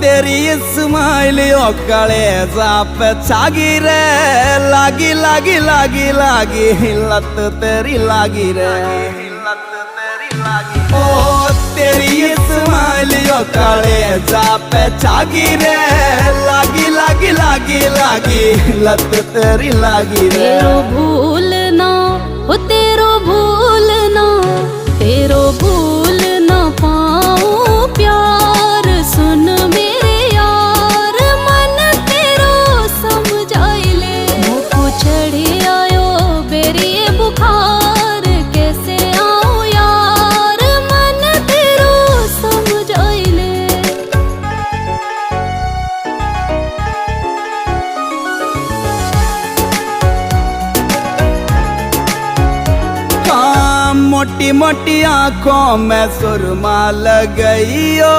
तेरी स्माइल कलेजा पे छागी रे, लागी लागी लागी लागी लत तेरी लागी रे, लत तेरी लागी। ओ तेरी स्माइल कलेजा पे छागी रे, लागी लागी लागी लागी लत तेरी लागी रे। तेरो भूलना हो तेरो भूलना, तेरो भूल ना पाऊं प्यार। सुन मेरे यार मन तेरो समझ आइले, मुझको चढ़ी आयो बेरी बुखार। कैसे आऊं यार मन तेरो समझ आइले। मोटी मोटी आंखों में सुरमा लग गई हो,